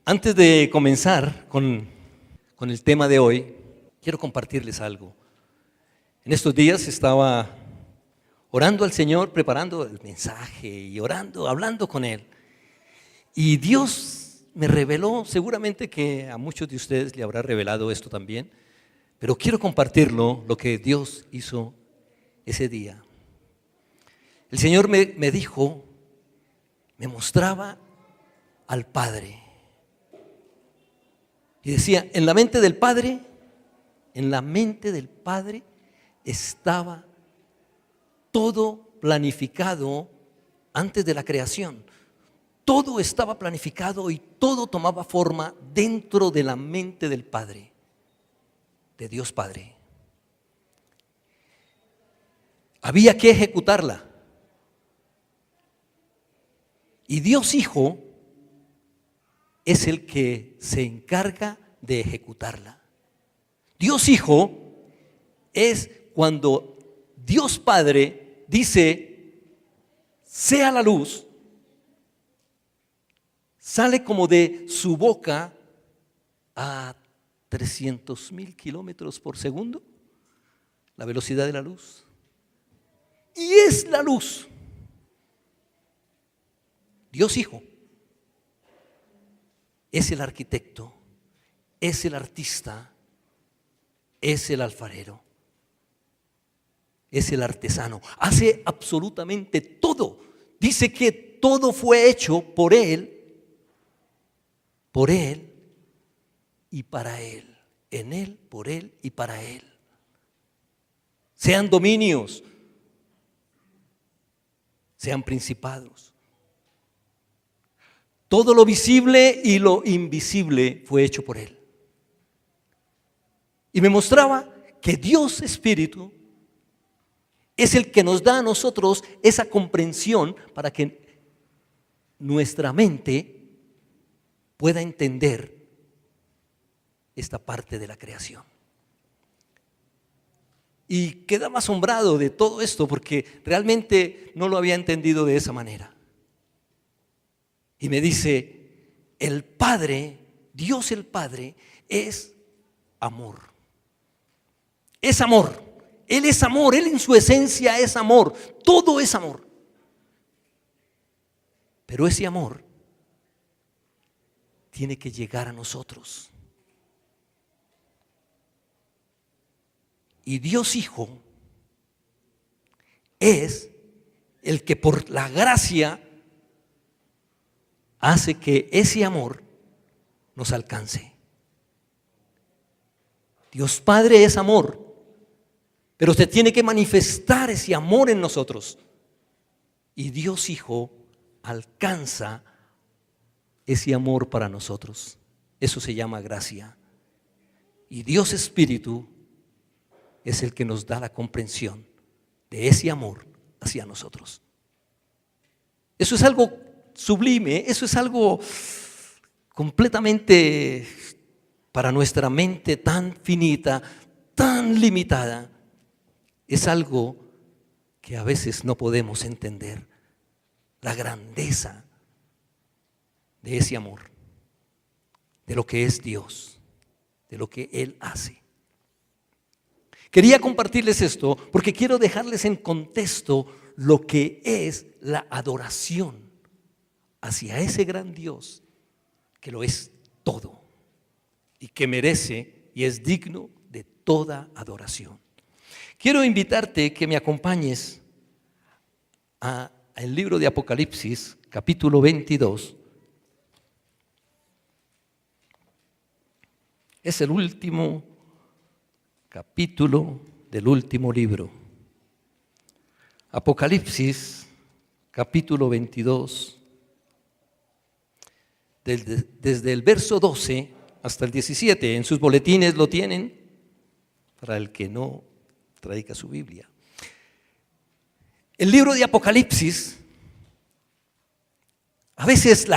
Antes de comenzar con el tema de hoy, quiero compartirles algo. En estos días estaba orando al Señor, preparando el mensaje y orando, hablando con Él. Y Dios me reveló, seguramente que a muchos de ustedes le habrá revelado esto también, pero quiero compartirlo, lo que Dios hizo ese día. El Señor me dijo, me mostraba al Padre. Y decía, en la mente del Padre estaba todo planificado antes de la creación. Todo estaba planificado y todo tomaba forma dentro de la mente del Padre, de Dios Padre. Había que ejecutarla. Y Dios Hijo es el que se encarga de ejecutarla. Dios Hijo es cuando Dios Padre dice, sea la luz, sale como de su boca a 300,000 kilómetros por segundo, la velocidad de la luz. Y es la luz. Dios Hijo es el arquitecto, es el artista, es el alfarero, es el artesano. Hace absolutamente todo. Dice que todo fue hecho por Él y para Él. En Él, por Él y para Él. Sean dominios, sean principados. Todo lo visible y lo invisible fue hecho por Él. Y me mostraba que Dios Espíritu es el que nos da a nosotros esa comprensión para que nuestra mente pueda entender esta parte de la creación. Y quedaba asombrado de todo esto porque realmente no lo había entendido de esa manera. Y me dice, el Padre, Dios el Padre, es amor. Es amor. Él es amor. Él en su esencia es amor. Todo es amor. Pero ese amor tiene que llegar a nosotros. Y Dios Hijo es el que por la gracia hace que ese amor nos alcance. Dios Padre es amor, pero se tiene que manifestar ese amor en nosotros. Y Dios Hijo alcanza ese amor para nosotros. Eso se llama gracia. Y Dios Espíritu es el que nos da la comprensión de ese amor hacia nosotros. Eso es algo sublime, eso es algo completamente para nuestra mente tan finita, tan limitada. Es algo que a veces no podemos entender, la grandeza de ese amor, de lo que es Dios, de lo que Él hace. Quería compartirles esto porque quiero dejarles en contexto lo que es la adoración hacia ese gran Dios que lo es todo y que merece y es digno de toda adoración. Quiero invitarte que me acompañes al libro de Apocalipsis, capítulo 22. Es el último capítulo del último libro. Apocalipsis, capítulo 22. Desde el verso 12 hasta el 17, en sus boletines lo tienen, para el que no traiga su Biblia. El libro de Apocalipsis, a veces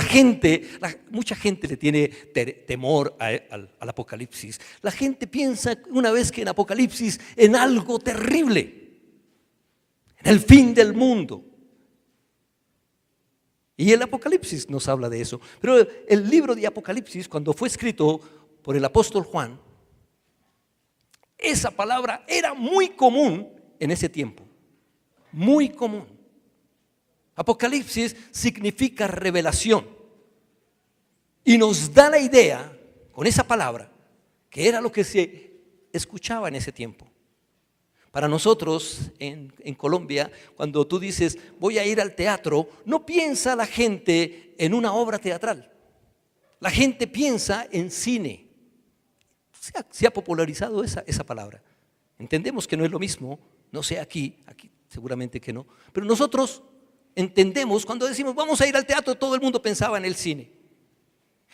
mucha gente le tiene temor al Apocalipsis. La gente piensa una vez que en Apocalipsis en algo terrible, en el fin del mundo. Y el Apocalipsis nos habla de eso. Pero el libro de Apocalipsis, cuando fue escrito por el apóstol Juan, esa palabra era muy común en ese tiempo. Muy común. Apocalipsis significa revelación. Y nos da la idea, con esa palabra, que era lo que se escuchaba en ese tiempo. Para nosotros en Colombia, cuando tú dices voy a ir al teatro, no piensa la gente en una obra teatral. La gente piensa en cine. Se ha popularizado esa palabra. Entendemos que no es lo mismo, no sé aquí seguramente que no, pero nosotros entendemos cuando decimos vamos a ir al teatro, todo el mundo pensaba en el cine.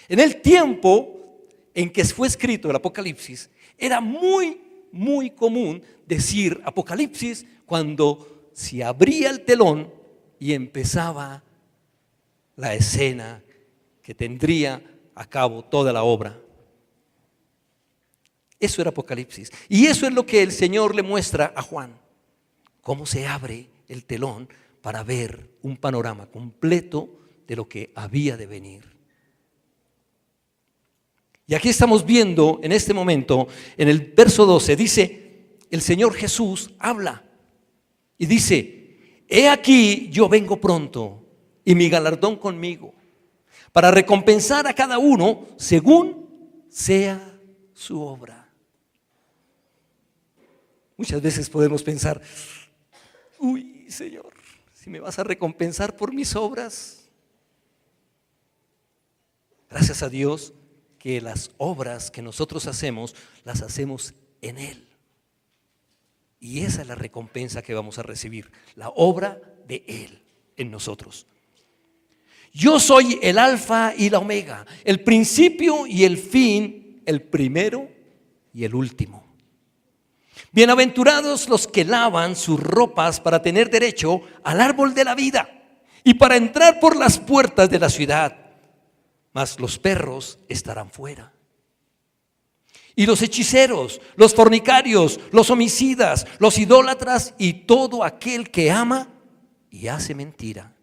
En el tiempo en que fue escrito el Apocalipsis, era muy común decir Apocalipsis cuando se abría el telón y empezaba la escena que tendría a cabo toda la obra. Eso era Apocalipsis. Y eso es lo que el Señor le muestra a Juan. Cómo se abre el telón para ver un panorama completo de lo que había de venir. Y aquí estamos viendo en este momento, en el verso 12, dice, el Señor Jesús habla y dice, he aquí yo vengo pronto y mi galardón conmigo, para recompensar a cada uno según sea su obra. Muchas veces podemos pensar, uy, Señor, si me vas a recompensar por mis obras. Gracias a Dios que las obras que nosotros hacemos, las hacemos en Él. Y esa es la recompensa que vamos a recibir, la obra de Él en nosotros. Yo soy el alfa y la omega, el principio y el fin, el primero y el último. Bienaventurados los que lavan sus ropas para tener derecho al árbol de la vida y para entrar por las puertas de la ciudad. Mas los perros estarán fuera. Y los hechiceros, los fornicarios, los homicidas, los idólatras y todo aquel que ama y hace mentira.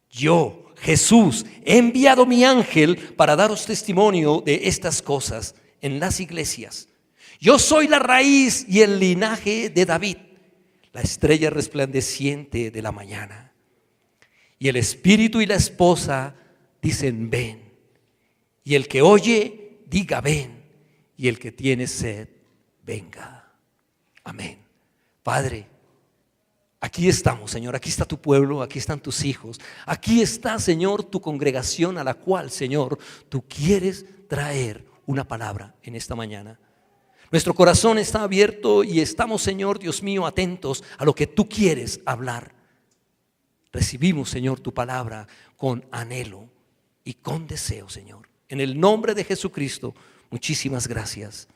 Yo, Jesús, he enviado mi ángel para daros testimonio de estas cosas en las iglesias. Yo soy la raíz y el linaje de David, la estrella resplandeciente de la mañana. Y el espíritu y la esposa dicen ven, y el que oye diga ven, y el que tiene sed venga. Amén. Padre, aquí estamos, Señor, aquí está tu pueblo, aquí están tus hijos, aquí está, Señor, tu congregación a la cual, Señor, tú quieres traer una palabra en esta mañana. Nuestro corazón está abierto y estamos, Señor, Dios mío, atentos a lo que tú quieres hablar. Recibimos, Señor, tu palabra con anhelo y con deseo, Señor. En el nombre de Jesucristo, muchísimas gracias.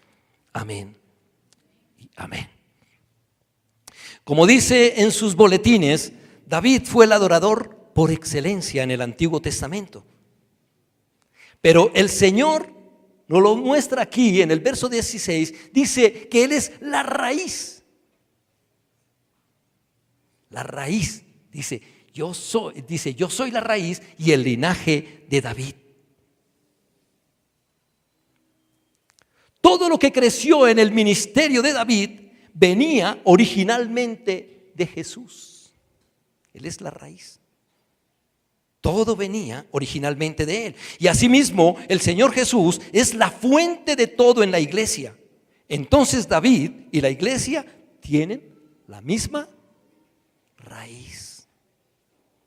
Amén y amén. Como dice en sus boletines, David fue el adorador por excelencia en el Antiguo Testamento. Pero el Señor nos lo muestra aquí en el verso 16, dice que Él es la raíz. La raíz, dice, yo soy la raíz y el linaje de David. Todo lo que creció en el ministerio de David venía originalmente de Jesús. Él es la raíz. Todo venía originalmente de Él. Y asimismo, el Señor Jesús es la fuente de todo en la iglesia. Entonces David y la iglesia tienen la misma raíz.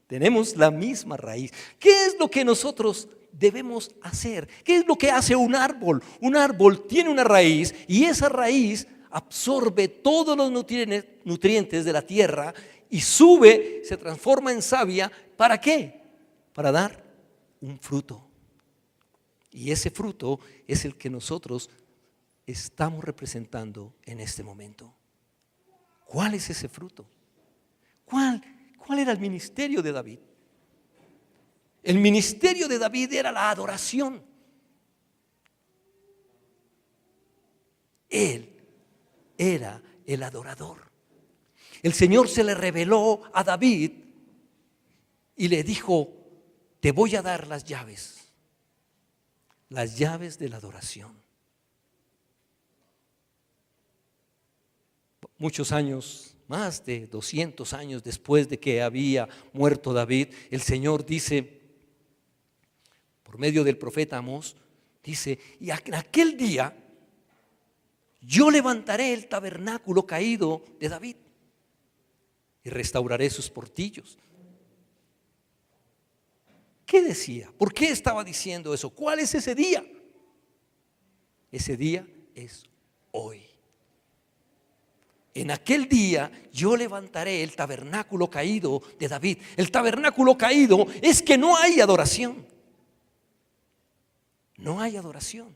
Tenemos la misma raíz. ¿Qué es lo que nosotros debemos hacer? ¿Qué es lo que hace un árbol? Un árbol tiene una raíz y esa raíz absorbe todos los nutrientes de la tierra y sube, se transforma en savia. ¿Para qué? Para dar un fruto. Y ese fruto es el que nosotros estamos representando en este momento. ¿Cuál es ese fruto? ¿Cuál era el ministerio de David? El ministerio de David era la adoración. Él era el adorador. El Señor se le reveló a David y le dijo: te voy a dar las llaves de la adoración. Muchos años, más de 200 años después de que había muerto David, el Señor dice, por medio del profeta Amós, dice: y en aquel día yo levantaré el tabernáculo caído de David y restauraré sus portillos. ¿Qué decía? ¿Por qué estaba diciendo eso? ¿Cuál es ese día? Ese día es hoy. En aquel día yo levantaré el tabernáculo caído de David. El tabernáculo caído es que no hay adoración. No hay adoración.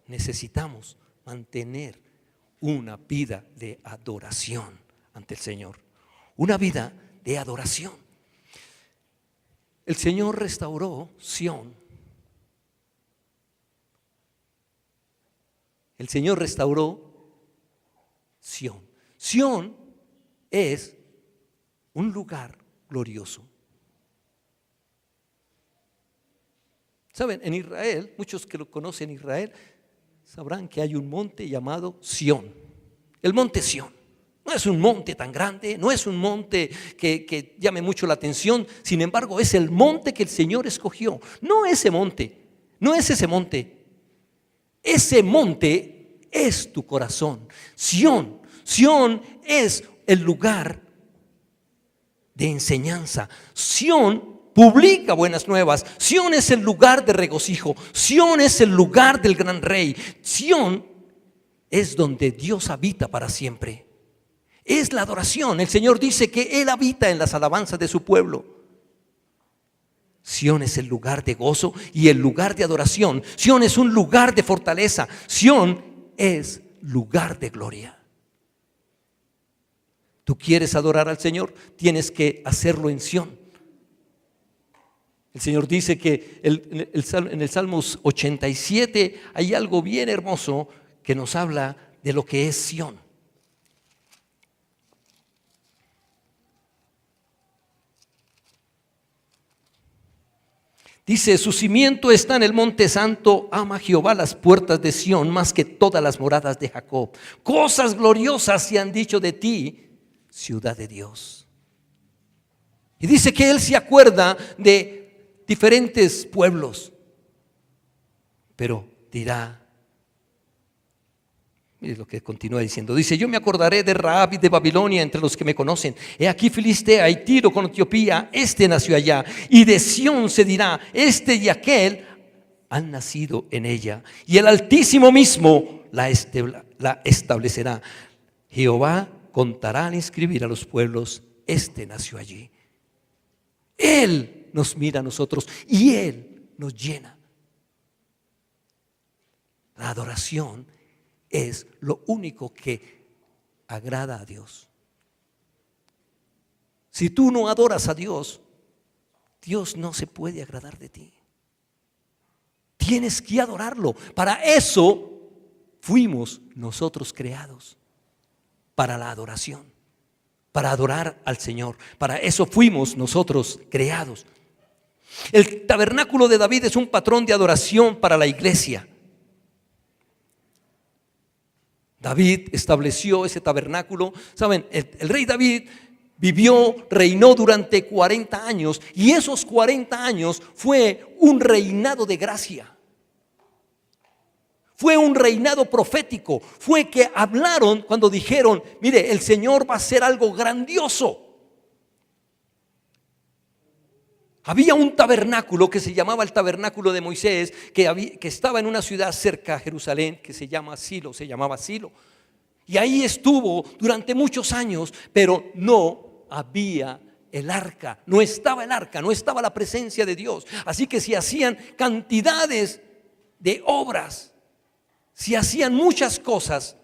Necesitamos mantener una vida de adoración ante el Señor. Una vida de adoración. El Señor restauró Sión. El Señor restauró Sión. Sión es un lugar glorioso. Saben, en Israel, muchos que lo conocen Israel, sabrán que hay un monte llamado Sión. El monte Sión. No es un monte tan grande, no es un monte que llame mucho la atención. Sin embargo, es el monte que el Señor escogió. No ese monte, no es ese monte. Ese monte es tu corazón. Sión es el lugar de enseñanza. Sión publica buenas nuevas. Sión es el lugar de regocijo. Sión es el lugar del gran rey. Sión es donde Dios habita para siempre. Es la adoración. El Señor dice que Él habita en las alabanzas de su pueblo. Sión es el lugar de gozo y el lugar de adoración. Sión es un lugar de fortaleza. Sión es lugar de gloria. ¿Tú quieres adorar al Señor? Tienes que hacerlo en Sión. El Señor dice que en el Salmos 87 hay algo bien hermoso que nos habla de lo que es Sión. Dice: su cimiento está en el monte santo, ama Jehová las puertas de Sión más que todas las moradas de Jacob. Cosas gloriosas se han dicho de ti, ciudad de Dios. Y dice que Él se acuerda de diferentes pueblos, pero dirá, mire lo que continúa diciendo. Dice: yo me acordaré de Rahab y de Babilonia entre los que me conocen. He aquí Filistea y Tiro con Etiopía, este nació allá. Y de Sión se dirá: este y aquel han nacido en ella. Y el Altísimo mismo la establecerá. Jehová contará al inscribir a los pueblos: este nació allí. Él nos mira a nosotros y Él nos llena. La adoración es lo único que agrada a Dios. Si tú no adoras a Dios, Dios no se puede agradar de ti. Tienes que adorarlo. Para eso fuimos nosotros creados, para la adoración, para adorar al Señor. Para eso fuimos nosotros creados. El tabernáculo de David es un patrón de adoración para la iglesia. David estableció ese tabernáculo. Saben, el rey David reinó durante 40 años y esos 40 años fue un reinado de gracia. Fue un reinado profético. Fue que hablaron cuando dijeron: mire, el Señor va a hacer algo grandioso. Había un tabernáculo que se llamaba el tabernáculo de Moisés, que estaba en una ciudad cerca a Jerusalén que se llamaba Silo. Y ahí estuvo durante muchos años, pero no había el arca, no estaba el arca, no estaba la presencia de Dios. Así que se hacían cantidades de obras, se hacían muchas cosas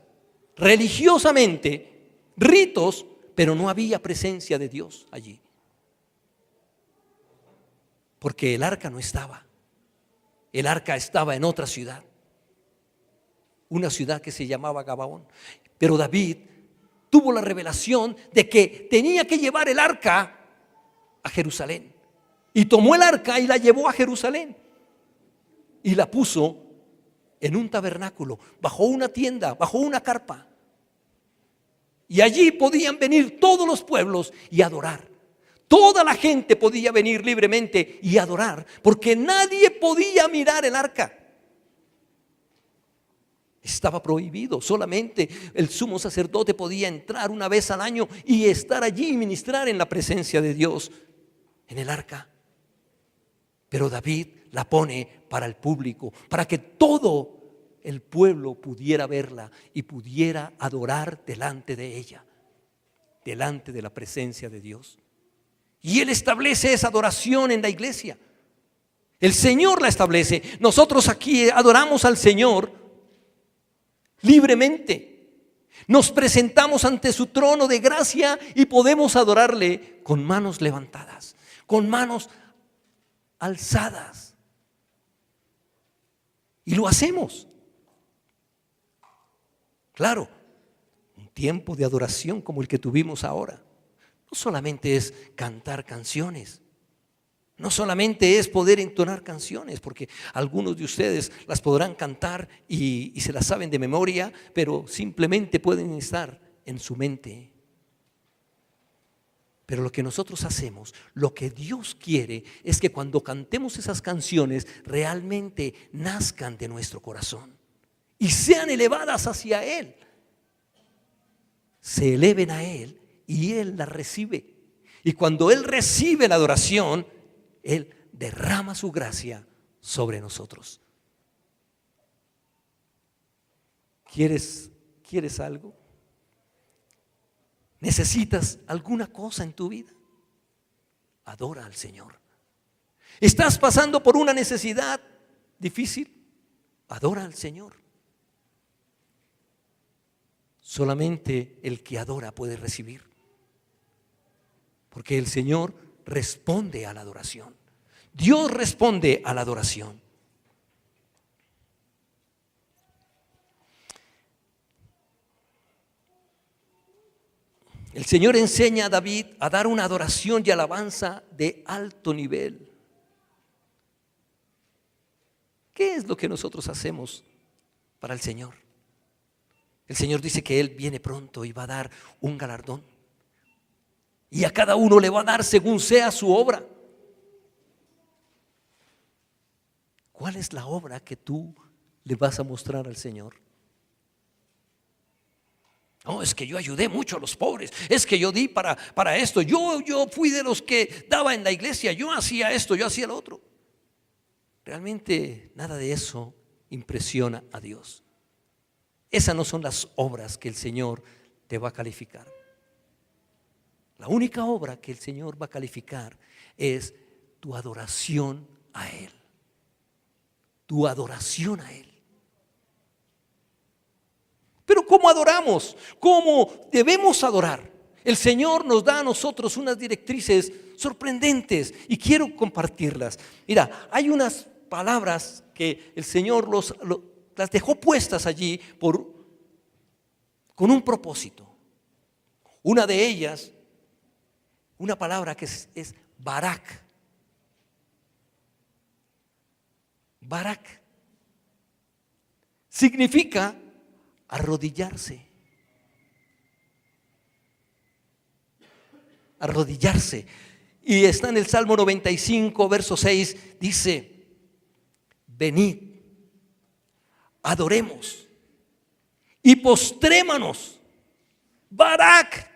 religiosamente, ritos, pero no había presencia de Dios allí. Porque el arca no estaba. El arca estaba en otra ciudad, una ciudad que se llamaba Gabaón. Pero David tuvo la revelación de que tenía que llevar el arca a Jerusalén. Y tomó el arca y la llevó a Jerusalén. Y la puso en un tabernáculo, bajo una tienda, bajo una carpa. Y allí podían venir todos los pueblos y adorar. Toda la gente podía venir libremente y adorar, porque nadie podía mirar el arca. Estaba prohibido, solamente el sumo sacerdote podía entrar una vez al año y estar allí y ministrar en la presencia de Dios en el arca. Pero David la pone para el público, para que todo el pueblo pudiera verla y pudiera adorar delante de ella, delante de la presencia de Dios. Y Él establece esa adoración en la iglesia. El Señor la establece. Nosotros aquí adoramos al Señor libremente. Nos presentamos ante su trono de gracia y podemos adorarle con manos levantadas, con manos alzadas. Y lo hacemos. Claro, un tiempo de adoración como el que tuvimos ahora no solamente es cantar canciones, no solamente es poder entonar canciones, porque algunos de ustedes las podrán cantar y se las saben de memoria, pero simplemente pueden estar en su mente. Pero lo que nosotros hacemos, lo que Dios quiere, es que cuando cantemos esas canciones realmente nazcan de nuestro corazón y sean elevadas hacia Él. Se eleven a Él y Él las recibe. Y cuando Él recibe la adoración, Él derrama su gracia sobre nosotros. ¿Quieres algo? ¿Necesitas alguna cosa en tu vida? Adora al Señor. ¿Estás pasando por una necesidad difícil? Adora al Señor. Solamente el que adora puede recibir, porque el Señor responde a la adoración. Dios responde a la adoración. El Señor enseña a David a dar una adoración y alabanza de alto nivel. ¿Qué es lo que nosotros hacemos para el Señor? El Señor dice que Él viene pronto y va a dar un galardón. Y a cada uno le va a dar según sea su obra. ¿Cuál es la obra que tú le vas a mostrar al Señor? No, es que yo ayudé mucho a los pobres, es que yo di para esto, yo fui de los que daba en la iglesia, yo hacía esto, yo hacía lo otro. Realmente nada de eso impresiona a Dios. Esas no son las obras que el Señor te va a calificar. La única obra que el Señor va a calificar es tu adoración a Él. Tu adoración a Él. Pero ¿cómo adoramos? ¿Cómo debemos adorar? El Señor nos da a nosotros unas directrices sorprendentes y quiero compartirlas. Mira, hay unas palabras que el Señor las dejó puestas allí con un propósito. Una de ellas, una palabra que es Barak. Barak significa arrodillarse. Arrodillarse. Y está en el Salmo 95, verso 6, dice: venid, adoremos y postrémonos. Barak,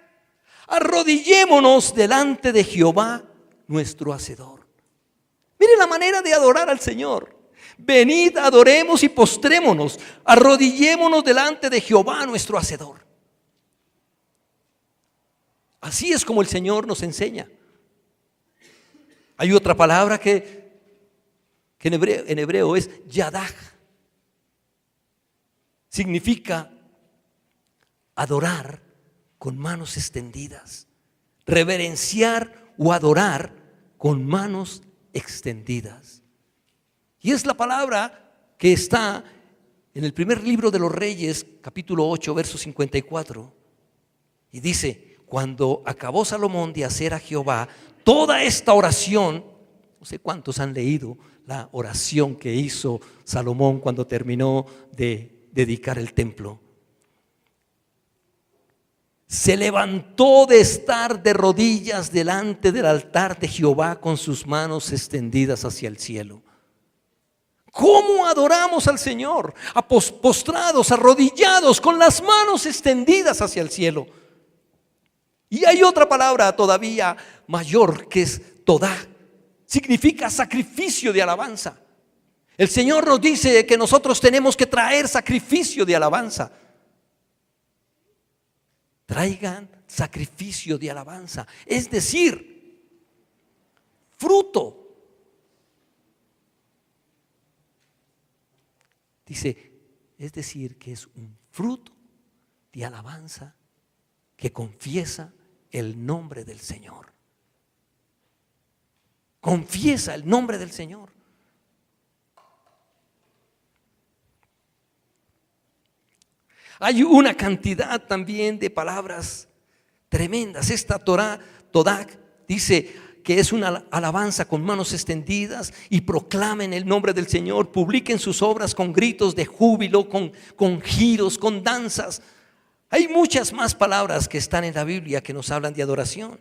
arrodillémonos delante de Jehová nuestro Hacedor. Mire la manera de adorar al Señor. Venid, adoremos y postrémonos, arrodillémonos delante de Jehová nuestro Hacedor. Así es como el Señor nos enseña. Hay otra palabra que en hebreo es Yadaj. Significa adorar con manos extendidas, reverenciar o adorar con manos extendidas. Y es la palabra que está en el primer libro de los Reyes, capítulo 8, verso 54. Y dice, cuando acabó Salomón de hacer a Jehová toda esta oración, no sé cuántos han leído la oración que hizo Salomón cuando terminó de dedicar el templo. Se levantó de estar de rodillas delante del altar de Jehová con sus manos extendidas hacia el cielo. ¿Cómo adoramos al Señor? Postrados, arrodillados, con las manos extendidas hacia el cielo. Y hay otra palabra todavía mayor que es todá. Significa sacrificio de alabanza. El Señor nos dice que nosotros tenemos que traer sacrificio de alabanza. Traigan sacrificio de alabanza, es decir, fruto. Dice, es decir, que es un fruto de alabanza que confiesa el nombre del Señor. Confiesa el nombre del Señor. Hay una cantidad también de palabras tremendas. Esta Torah, Todak, dice que es una alabanza con manos extendidas y proclamen el nombre del Señor, publiquen sus obras con gritos de júbilo, con giros, con danzas. Hay muchas más palabras que están en la Biblia que nos hablan de adoración.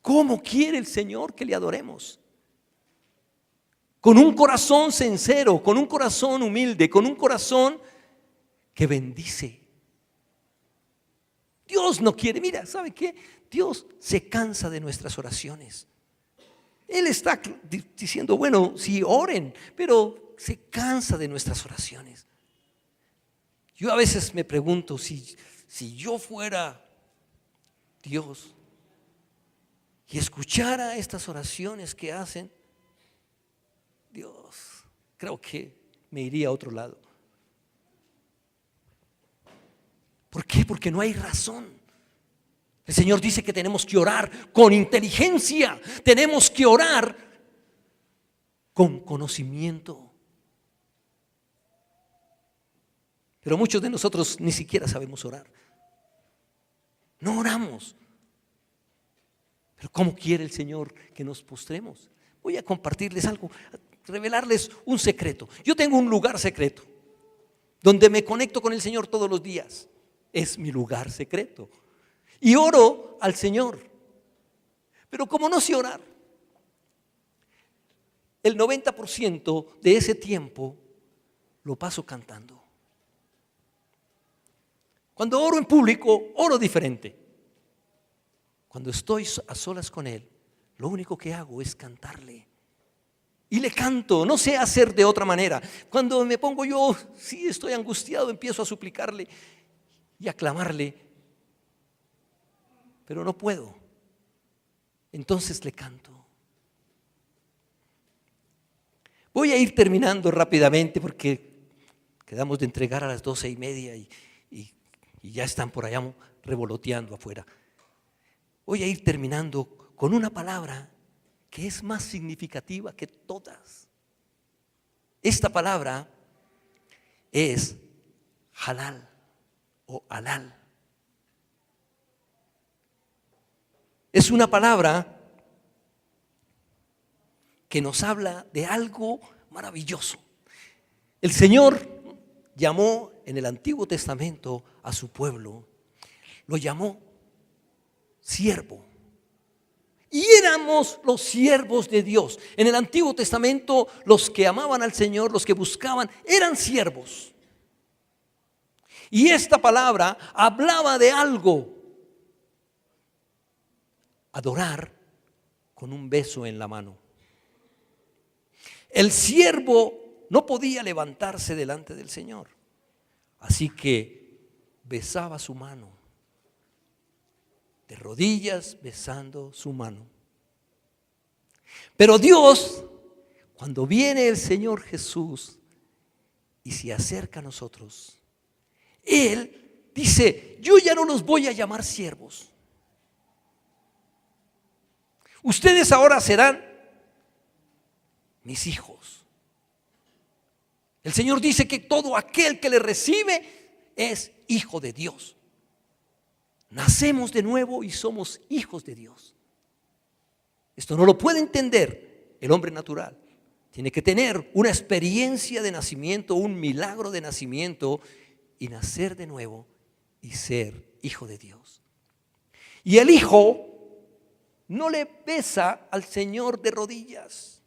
¿Cómo quiere el Señor que le adoremos? Con un corazón sincero, con un corazón humilde, con un corazón que bendice. Dios no quiere, mira, ¿sabe qué? Dios se cansa de nuestras oraciones. Él está diciendo, bueno, sí, oren, pero se cansa de nuestras oraciones. Yo a veces me pregunto, si yo fuera Dios y escuchara estas oraciones que hacen, Dios, creo que me iría a otro lado. ¿Por qué? Porque no hay razón. El Señor dice que tenemos que orar con inteligencia, tenemos que orar con conocimiento. Pero muchos de nosotros ni siquiera sabemos orar. No oramos. Pero ¿cómo quiere el Señor que nos postremos? Voy a compartirles algo, revelarles un secreto. Yo tengo un lugar secreto donde me conecto con el Señor todos los días. Es mi lugar secreto. Y oro al Señor. Pero como no sé orar, el 90% de ese tiempo lo paso cantando. Cuando oro en público, oro diferente. Cuando estoy a solas con Él, lo único que hago es cantarle. Y le canto, no sé hacer de otra manera. Cuando me pongo yo, sí estoy angustiado, empiezo a suplicarle y a clamarle, pero no puedo. Entonces le canto. Voy a ir terminando rápidamente porque quedamos de entregar a las 12:30 y ya están por allá revoloteando afuera. Voy a ir terminando con una palabra que es más significativa que todas. Esta palabra es halal o halal. Es una palabra que nos habla de algo maravilloso. El Señor llamó en el Antiguo Testamento a su pueblo, lo llamó siervo. Y éramos los siervos de Dios. En el Antiguo Testamento, los que amaban al Señor, los que buscaban, eran siervos. Y esta palabra hablaba de algo. Adorar con un beso en la mano. El siervo no podía levantarse delante del Señor. Así que besaba su mano. De rodillas besando su mano. Pero Dios, cuando viene el Señor Jesús y se acerca a nosotros, Él dice, yo ya no los voy a llamar siervos. Ustedes ahora serán mis hijos. El Señor dice que todo aquel que le recibe es hijo de Dios. nacemos de nuevo y somos hijos de Dios. Esto no lo puede entender el hombre natural. Tiene que tener una experiencia de nacimiento, un milagro de nacimiento y nacer de nuevo y ser hijo de Dios. Y el hijo no le besa al Señor de rodillas.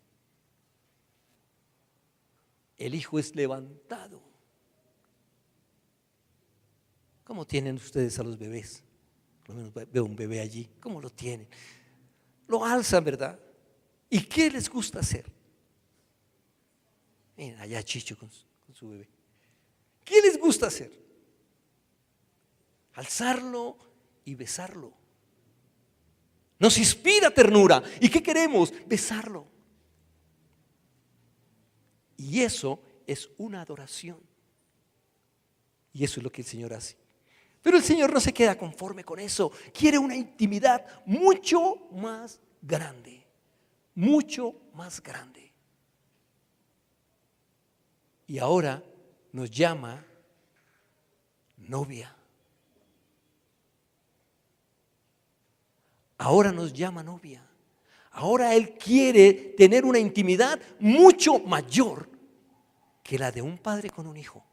El hijo es levantado. ¿Cómo tienen ustedes a los bebés? Por lo menos veo un bebé allí. ¿Cómo lo tienen? Lo alzan, ¿verdad? ¿Y qué les gusta hacer? Miren, allá Chicho con su bebé. ¿Qué les gusta hacer? Alzarlo y besarlo. Nos inspira ternura. ¿Y qué queremos? Besarlo. Y eso es una adoración. Y eso es lo que el Señor hace. Pero el Señor no se queda conforme con eso. Quiere una intimidad mucho más grande. Mucho más grande. Y ahora nos llama novia. Ahora nos llama novia. Ahora Él quiere tener una intimidad mucho mayor que la de un padre con un hijo.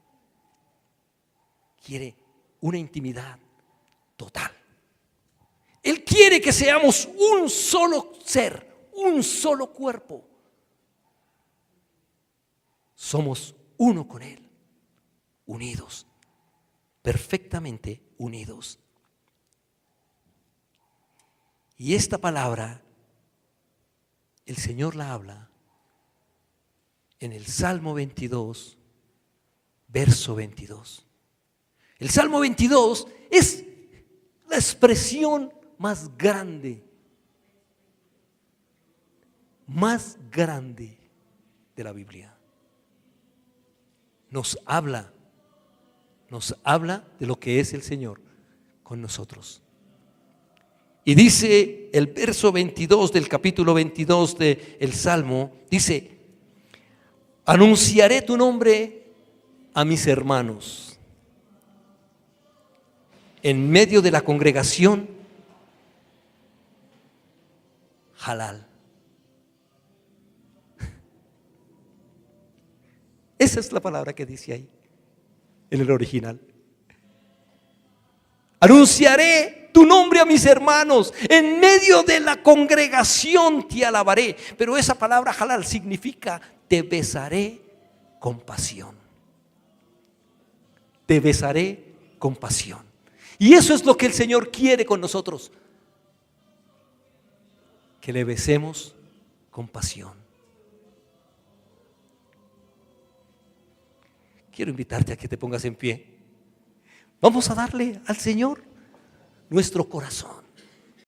Quiere una intimidad total. Él quiere que seamos un solo ser, un solo cuerpo. Somos uno con Él, unidos, perfectamente unidos. Y esta palabra, el Señor la habla en el Salmo 22, verso 22. El Salmo 22 es la expresión más grande de la Biblia. Nos habla de lo que es el Señor con nosotros. Y dice el verso 22 del capítulo 22 del Salmo, dice: anunciaré tu nombre a mis hermanos. En medio de la congregación, halal. Esa es la palabra que dice ahí, en el original. Anunciaré tu nombre a mis hermanos, en medio de la congregación te alabaré. Pero esa palabra halal significa te besaré con pasión. Te besaré con pasión. Y eso es lo que el Señor quiere con nosotros, que le besemos con pasión. Quiero invitarte a que te pongas en pie. Vamos a darle al Señor nuestro corazón.